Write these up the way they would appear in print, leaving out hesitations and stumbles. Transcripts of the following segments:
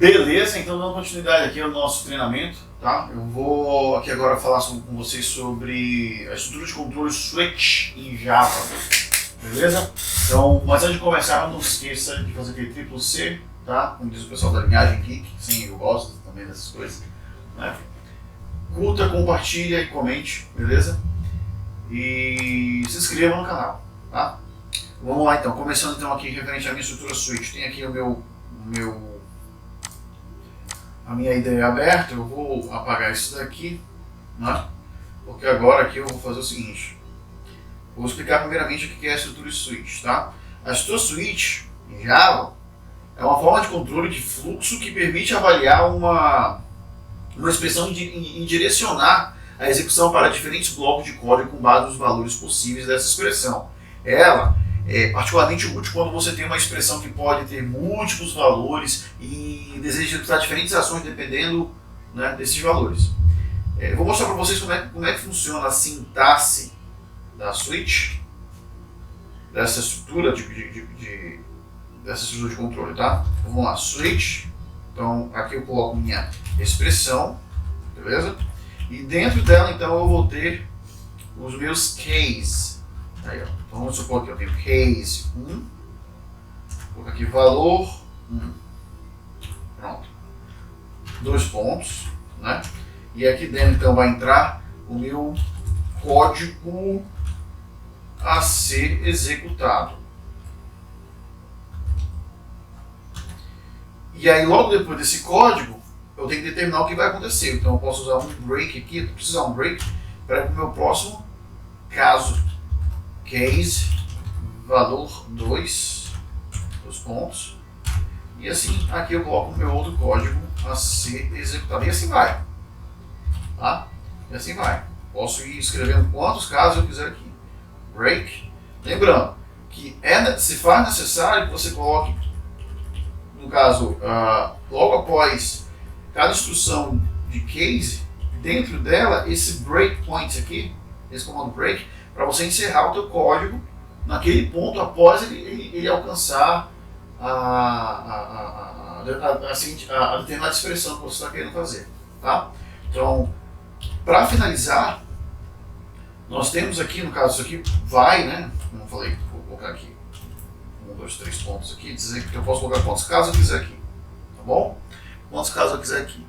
Beleza, então dando continuidade aqui ao nosso treinamento, tá? Eu vou aqui agora falar com vocês sobre a estrutura de controle switch em Java, beleza? Então, mas antes de começar, não se esqueça de fazer aquele triplo C, tá? Como diz o pessoal da linhagem Geek, sim, eu gosto também dessas coisas, né? Curta, compartilha e comente, beleza? E se inscreva no canal, tá? Vamos lá então, começando então aqui referente à minha estrutura switch. Tem aqui a minha IDE aberta. Eu vou apagar isso daqui, né? Porque agora aqui eu vou fazer o seguinte. Vou explicar primeiramente o que é a estrutura switch, tá? A estrutura switch em Java é uma forma de controle de fluxo que permite avaliar uma expressão e direcionar a execução para diferentes blocos de código com base nos valores possíveis dessa expressão. Ela é particularmente útil quando você tem uma expressão que pode ter múltiplos valores e deseja executar diferentes ações dependendo, né, desses valores. Eu vou mostrar para vocês como é que funciona a sintaxe da switch, dessa estrutura de controle, tá? Vamos lá, switch. Então aqui eu coloco minha expressão, beleza? E dentro dela então eu vou ter os meus case. Aí, ó. Então vamos supor que eu tenho case 1, vou colocar aqui valor 1, pronto, 2 pontos, né? E aqui dentro então vai entrar o meu código a ser executado. E aí logo depois desse código eu tenho que determinar o que vai acontecer. Então eu posso usar um break aqui, eu preciso usar um break para o meu próximo caso. Case, valor 2 pontos, e assim aqui eu coloco o meu outro código a ser executado, e assim vai, tá? E assim vai, posso ir escrevendo quantos casos eu quiser aqui. Break, lembrando que se faz necessário que você coloque, no caso, logo após cada instrução de case, dentro dela esse breakpoint aqui, esse comando break, para você encerrar o teu código naquele ponto após ele alcançar a determinada expressão que você está querendo fazer, tá? Então, para finalizar, nós temos aqui, no caso isso aqui vai, né? Como eu falei, vou colocar aqui 1, 2, 3 pontos aqui, dizer que eu posso colocar quantos casos eu quiser aqui, tá bom? Quantos casos eu quiser aqui.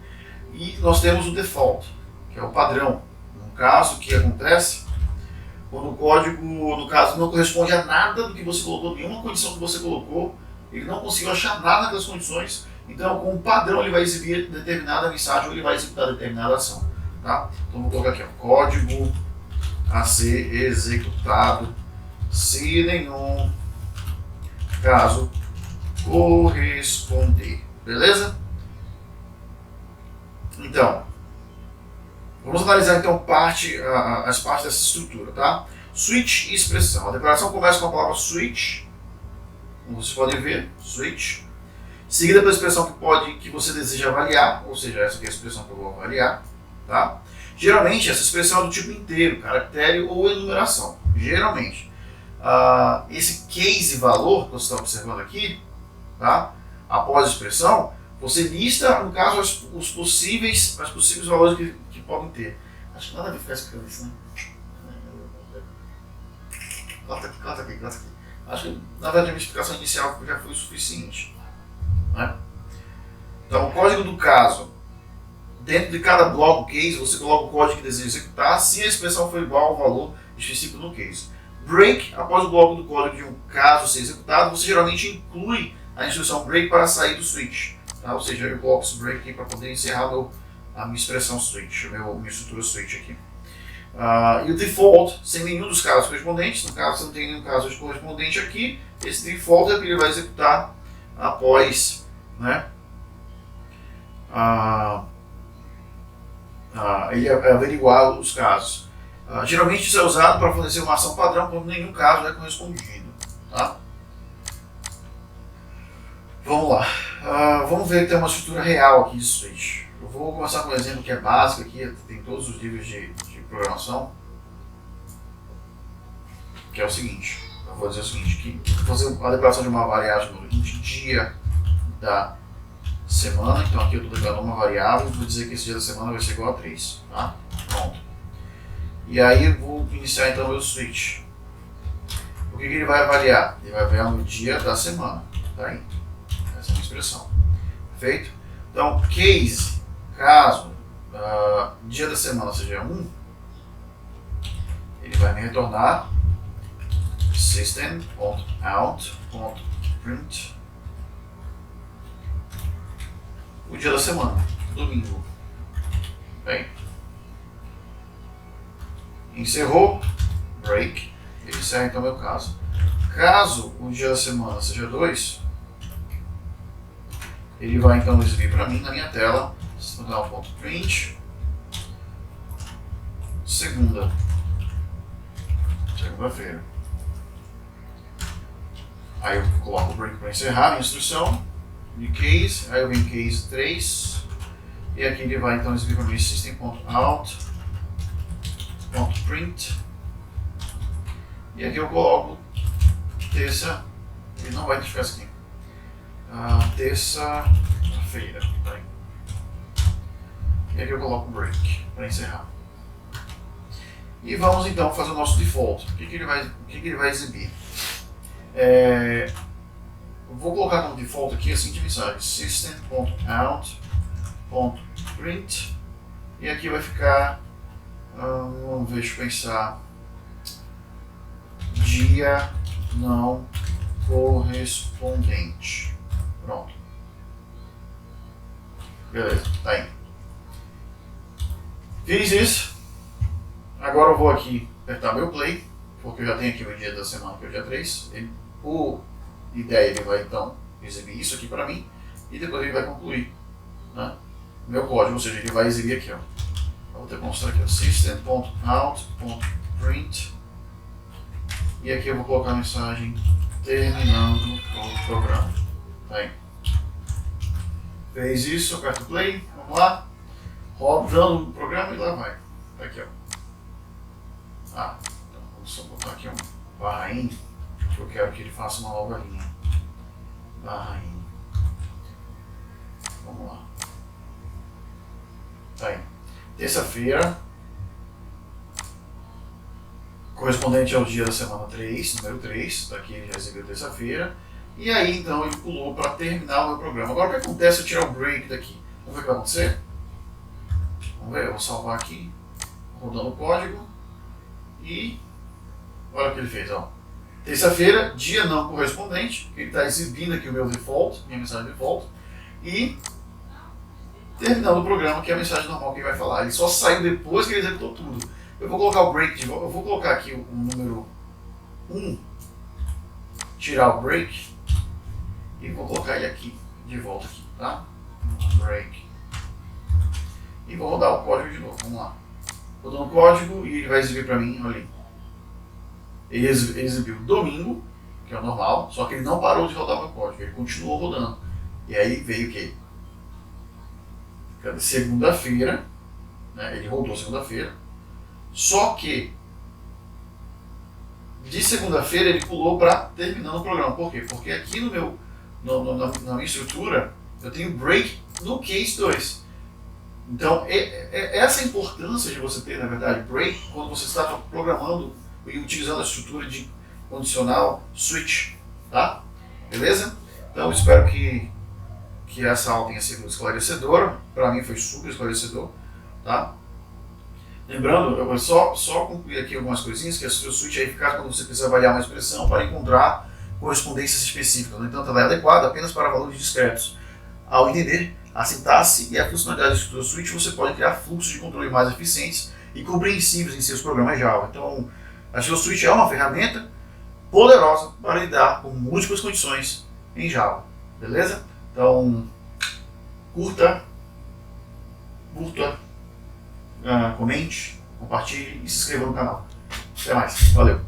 E nós temos o default, que é o padrão. No caso, o que acontece quando o código, no caso, não corresponde a nada do que você colocou, nenhuma condição que você colocou, ele não conseguiu achar nada das condições, então com o padrão ele vai exibir determinada mensagem ou ele vai executar determinada ação, tá? Então vou colocar aqui, ó, código a ser executado se nenhum caso corresponder, beleza? Então, vamos analisar então as partes dessa estrutura, tá? Switch e expressão. A declaração começa com a palavra switch, como vocês podem ver, switch, seguida pela expressão que você deseja avaliar, ou seja, essa aqui é a expressão que eu vou avaliar, tá? Geralmente essa expressão é do tipo inteiro, caractere ou enumeração. Geralmente, esse case valor que você está observando aqui, tá? Após a expressão, você lista, no caso, os possíveis valores que podem ter. Acho que nada a ver ficar explicando isso, né? Corta aqui. Acho que, na verdade, a minha explicação inicial já foi o suficiente, né? Então, o código do caso. Dentro de cada bloco case, você coloca o código que deseja executar se a expressão for igual ao valor específico no case. Break, após o bloco do código de um caso ser executado, você geralmente inclui a instrução break para sair do switch. Tá? Ou seja, eu coloco esse break aqui para poder encerrar a minha expressão switch, minha estrutura switch aqui. E o default, sem nenhum dos casos correspondentes, no caso você não tem nenhum caso correspondente aqui, esse default é que ele vai executar após, né, ele averiguar os casos. Geralmente isso é usado para fornecer uma ação padrão quando nenhum caso é correspondido. Tá? Vamos lá. Vamos ver que tem uma estrutura real aqui de switch. Eu vou começar com um exemplo que é básico aqui, tem todos os livros de programação, que é o seguinte. Eu vou dizer o seguinte, que vou fazer a declaração de uma variável no dia da semana, então aqui eu estou declarando uma variável e vou dizer que esse dia da semana vai ser igual a 3, tá? Pronto. E aí eu vou iniciar então o meu switch. O que ele vai avaliar? Ele vai avaliar no dia da semana, tá aí? Essa é a minha expressão. Perfeito? Então, case, caso dia da semana seja 1, ele vai me retornar system.out.print o dia da semana, domingo. Bem, encerrou, break, ele encerra então o meu caso. Caso o dia da semana seja 2, ele vai então exibir para mim na minha tela system.out.print segunda-feira. Aí eu coloco o break para encerrar a minha instrução de case, aí eu venho em case 3 e aqui ele vai então exibir para mim system.out.print e aqui eu coloco terça, ele não vai identificar isso aqui, terça-feira, tá? E aqui eu coloco o break para encerrar. E vamos então fazer o nosso default. O que ele vai exibir? Vou colocar como default aqui a seguinte mensagem: system.out.print e aqui vai ficar, vamos ver, deixa eu pensar, dia não correspondente. Pronto. Beleza, tá aí. Fiz isso. Agora eu vou aqui apertar meu play, porque eu já tenho aqui o dia da semana, que é o dia 3. Por ideia, ele vai então exibir isso aqui para mim e depois ele vai concluir, né, meu código, ou seja, ele vai exibir aqui, ó. Eu vou demonstrar aqui, system.out.print e aqui eu vou colocar a mensagem terminando o programa. Tá aí. Fez isso, aperto play, vamos lá, rodando o programa e lá vai. Tá aqui, ó. Então vou só botar aqui um barra in, porque eu quero que ele faça uma nova linha. Barra in. Vamos lá. Tá aí. Terça-feira, correspondente ao dia da semana 3, número 3, daqui ele já exibiu terça-feira. E aí então ele pulou para terminar o meu programa. Agora o que acontece se eu tirar o break daqui? Vamos ver o que vai acontecer? Vamos ver, eu vou salvar aqui, rodando o código. E olha o que ele fez, ó. Terça-feira, dia não correspondente, ele está exibindo aqui o meu default, minha mensagem default, e terminando o programa, que é a mensagem normal que ele vai falar. Ele só saiu depois que ele executou tudo. Eu vou colocar o break de volta, eu vou colocar aqui o número 1, tirar o break, e vou colocar ele aqui, de volta aqui, tá? Break. E vou rodar o código de novo, vamos lá. Vou dando o código e ele vai exibir para mim, olha ali. Ele exibiu domingo, que é o normal, só que ele não parou de rodar o meu código, ele continuou rodando. E aí veio o quê? Segunda-feira, né? Ele rodou segunda-feira, só que de segunda-feira ele pulou para terminando o programa. Por quê? Porque aqui na minha estrutura eu tenho break no case 2. Então, essa é a importância de você ter, na verdade, break quando você está programando e utilizando a estrutura de condicional switch, tá? Beleza? Então, espero que essa aula tenha sido esclarecedora. Para mim foi super esclarecedor, tá? Lembrando, eu vou só concluir aqui algumas coisinhas, que o switch é eficaz quando você precisa avaliar uma expressão para encontrar correspondências específicas. No entanto, ela é adequada apenas para valores discretos. Ao entender a sintaxe e a funcionalidade da estrutura switch, você pode criar fluxos de controle mais eficientes e compreensíveis em seus programas Java. Então, a switch é uma ferramenta poderosa para lidar com múltiplas condições em Java. Beleza? Então, curta, comente, compartilhe e se inscreva no canal. Até mais. Valeu!